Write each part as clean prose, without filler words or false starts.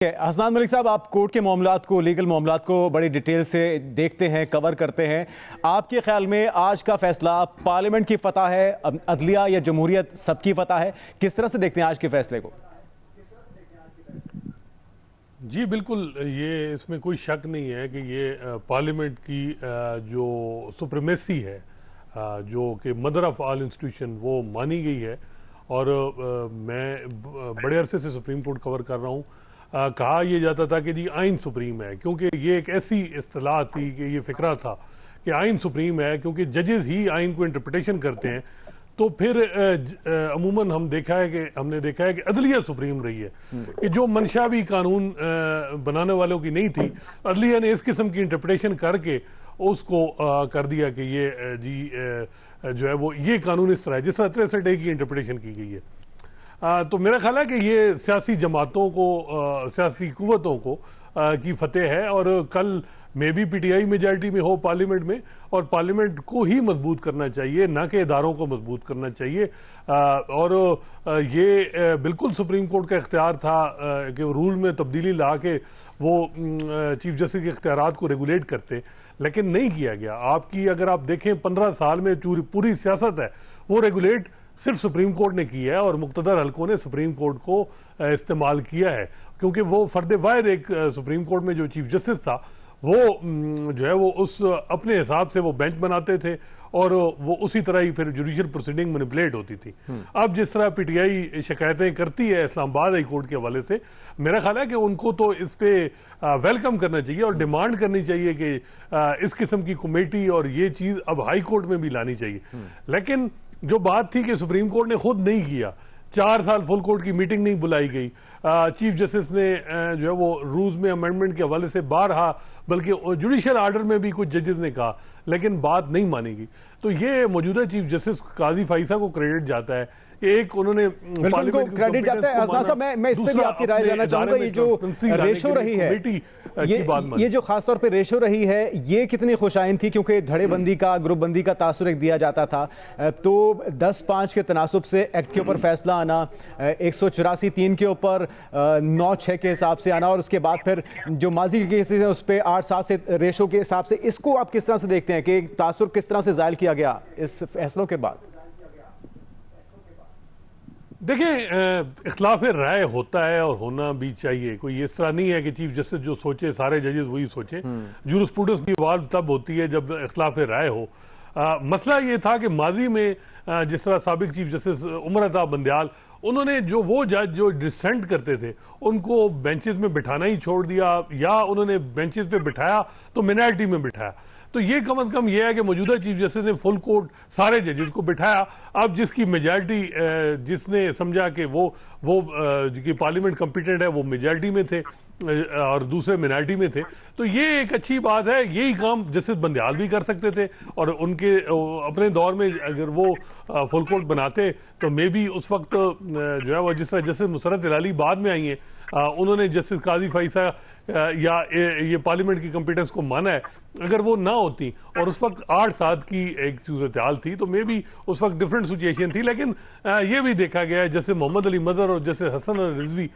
हसनान मलिक साहब, आप कोर्ट के मामलात को, लीगल मामलात को बड़ी डिटेल से देखते हैं, कवर करते हैं। आपके ख्याल में आज का फैसला पार्लियामेंट की फतह है, अदलिया या जमहूरियत सबकी फतह है? किस तरह से देखते हैं आज के फैसले को? जी बिल्कुल, ये इसमें कोई शक नहीं है कि ये पार्लियामेंट की जो सुप्रीमेसी है, जो कि मदर ऑफ ऑल इंस्टीट्यूशन, वो मानी गई है। और मैं बड़े अरसे से सुप्रीम कोर्ट कवर कर रहा हूँ। कहा यह जाता था कि जी आइन सुप्रीम है, क्योंकि ये एक ऐसी इस्तिलाह थी कि ये फिक्रा था कि आइन सुप्रीम है, क्योंकि जजेस ही आइन को इंटरप्रिटेशन करते हैं। तो फिर अमूमन हमने देखा है कि अदलिया सुप्रीम रही है, कि जो मंशा भी कानून बनाने वालों की नहीं थी, अदलिया ने इस किस्म की इंटरप्रिटेशन करके उसको कर दिया कि ये जो है वो ये कानून इस तरह है जिस तरह 63A की इंटरप्रिटेशन की गई है। तो मेरा ख्याल है कि ये सियासी जमातों को, सियासी कुव्वतों को की फतेह है। और कल में भी पीटीआई मेजॉरिटी में हो पार्लियामेंट में, और पार्लियामेंट को ही मजबूत करना चाहिए, ना कि इदारों को मजबूत करना चाहिए। और ये बिल्कुल सुप्रीम कोर्ट का इख्तियार था कि रूल में तब्दीली ला के वो चीफ जस्टिस के इख्तियारात को रेगुलेट करते, लेकिन नहीं किया गया। आपकी अगर आप देखें 15 साल में पूरी सियासत है वो रेगुलेट सिर्फ सुप्रीम कोर्ट ने की है, और मुक़्तदर हल्कों ने सुप्रीम कोर्ट को इस्तेमाल किया है, क्योंकि वो फर्द वाहिद एक सुप्रीम कोर्ट में जो चीफ जस्टिस था वो जो है वो उस अपने हिसाब से वो बेंच बनाते थे, और वो उसी तरह ही फिर जुडिशियल प्रोसीडिंग मैनिपुलेट होती थी। अब जिस तरह पीटीआई शिकायतें करती है इस्लामाबाद हाई कोर्ट के हवाले से, मेरा ख्याल है कि उनको तो इस पे वेलकम करना चाहिए और डिमांड करनी चाहिए कि इस किस्म की कमेटी और ये चीज़ अब हाई कोर्ट में भी लानी चाहिए। लेकिन जो बात थी कि सुप्रीम कोर्ट ने खुद नहीं किया, 4 साल फुल कोर्ट की मीटिंग नहीं बुलाई गई, चीफ जस्टिस ने जो है वो रूल्स में अमेंडमेंट के हवाले से बारहा, बल्कि जुडिशियल आर्डर में भी कुछ जजेस ने कहा, लेकिन बात नहीं मानी गई। तो ये मौजूदा चीफ जस्टिस काजी फाइसा को क्रेडिट जाता है कि एक उन्होंने क्रेडिट जाता है। हसनान साहब, मैं इस पे भी आपकी राय जानना चाहूंगा। ये जो रेशो रही है, ये जो खासतौर पे रेशो रही है, ये कितनी खुशाइन थी? क्योंकि धड़ेबंदी का, ग्रुपबंदी का तासुर एक दिया जाता था, तो 10-5 के तनासुब से एक्ट के ऊपर फैसला आना, 184(3) के ऊपर 9-6 के हिसाब से आना, और उसके बाद फिर जो माजी के केसेस हैं उस पर 8-7 से रेशो के हिसाब से, इसको आप किस तरह से देखते हैं कि तासुर किस तरह से जायल किया गया इस फैसलों के बाद? देखिए, इख्तिलाफ राय होता है और होना भी चाहिए। कोई इस तरह नहीं है कि चीफ जस्टिस जो सोचे सारे जजेस वही सोचे। जूरिस्प्रूडेंस की इवाल्व तब होती है जब इख्तिलाफ राय हो। मसला ये था कि माजी में जिस तरह साबिक चीफ जस्टिस उमर अता बंदयाल, उन्होंने वो जज जो डिसेंट करते थे उनको बेंचेस में बिठाना ही छोड़ दिया, या उन्होंने बेंचेस पे बिठाया तो मिनॉरिटी में बिठाया। तो ये कम अज़ कम ये है कि मौजूदा चीफ जस्टिस ने फुल कोर्ट सारे जजेस को बिठाया। अब जिसकी मेजॉरिटी, जिसने समझा कि वो कि पार्लियामेंट कॉम्पिटेंट है, वो मेजॉरिटी में थे और दूसरे मिनॉरिटी में थे। तो ये एक अच्छी बात है। यही काम जस्टिस बंदयाल भी कर सकते थे, और उनके अपने दौर में अगर वो फुल कोर्ट बनाते तो मे बी उस वक्त जो है वो, जिस तरह जस्टिस मुसर्रत इलाली बाद में आई हैं, उन्होंने जस्टिस काजी फाइसा या ये पार्लियामेंट की कॉम्पिटेंस को माना है, अगर वो ना होती और उस वक्त 8-7 की एक सूरत हाल थी, तो मे बी उस वक्त डिफरेंट सिचुएशन थी। लेकिन ये भी देखा गया है, जैसे मोहम्मद अली मदर और जैसे हसन रिजवी,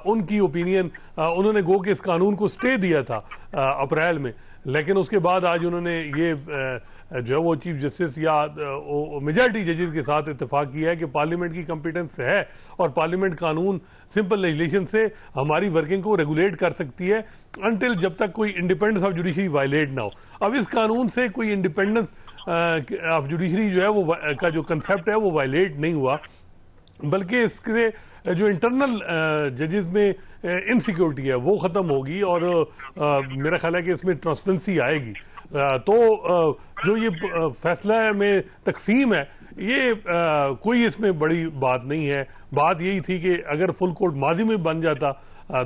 उनकी ओपिनियन, उन्होंने गो के इस कानून को स्टे दिया था अप्रैल में, लेकिन उसके बाद आज उन्होंने ये जो है वो चीफ जस्टिस या मेजॉरिटी जजेस के साथ इत्तेफाक किया है कि पार्लियामेंट की कॉम्पिटेंस है, और पार्लियामेंट कानून सिंपल लेजिस्लेशन से हमारी वर्किंग को रेगुलेट कर सकती है, अनटिल जब तक कोई इंडिपेंडेंस ऑफ जुडिशरी वायलेट ना हो। अब इस कानून से कोई इंडिपेंडेंस ऑफ जुडिशरी जो है वो का जो कंसेप्ट है वो वायलेट नहीं हुआ, बल्कि इसके जो इंटरनल जजेस में इनसिक्योरिटी है वो ख़त्म होगी, और मेरा ख्याल है कि इसमें ट्रांसपेरेंसी आएगी। तो जो ये फैसला में तकसीम है, ये कोई इसमें बड़ी बात नहीं है। बात यही थी कि अगर फुल कोर्ट माजी में बन जाता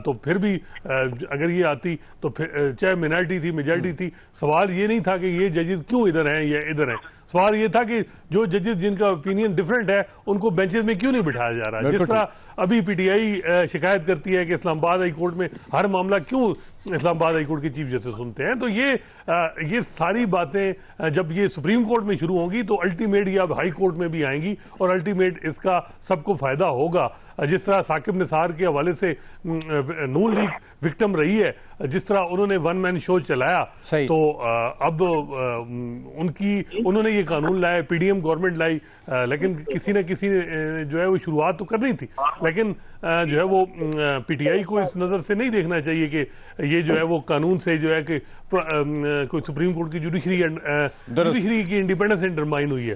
तो फिर भी अगर ये आती तो फिर चाहे मिनॉरिटी थी मेजॉरिटी थी, सवाल ये नहीं था कि ये जजेस क्यों इधर हैं या इधर हैं। सवाल ये था कि जो जजेस जिनका ओपिनियन डिफरेंट है उनको बेंचेस में क्यों नहीं बिठाया जा रहा है। जिस तरह अभी पीटीआई शिकायत करती है कि इस्लामाबाद हाई कोर्ट में हर मामला क्यों इस्लामाबाद हाई कोर्ट के चीफ जस्टिस सुनते हैं, तो ये सारी बातें जब ये सुप्रीम कोर्ट में शुरू होंगी तो अल्टीमेट ये अब हाई कोर्ट में भी आएंगी, और अल्टीमेट इसका सबको फायदा होगा। जिस तरह साकिब निसार के हवाले से नून लीग विक्टिम रही है, जिस तरह उन्होंने वन मैन शो चलाया, तो अब उन्होंने ये कानून लाया, पीडीएम गवर्नमेंट लाई, लेकिन किसी न किसी ने जो है वो शुरुआत तो करनी थी, लेकिन जो है वो पीटीआई को इस नज़र से नहीं देखना चाहिए कि ये जो है वो कानून से जो है कि कोई सुप्रीम कोर्ट की जुडिशरी की इंडिपेंडेंस अंडरमाइन हुई है।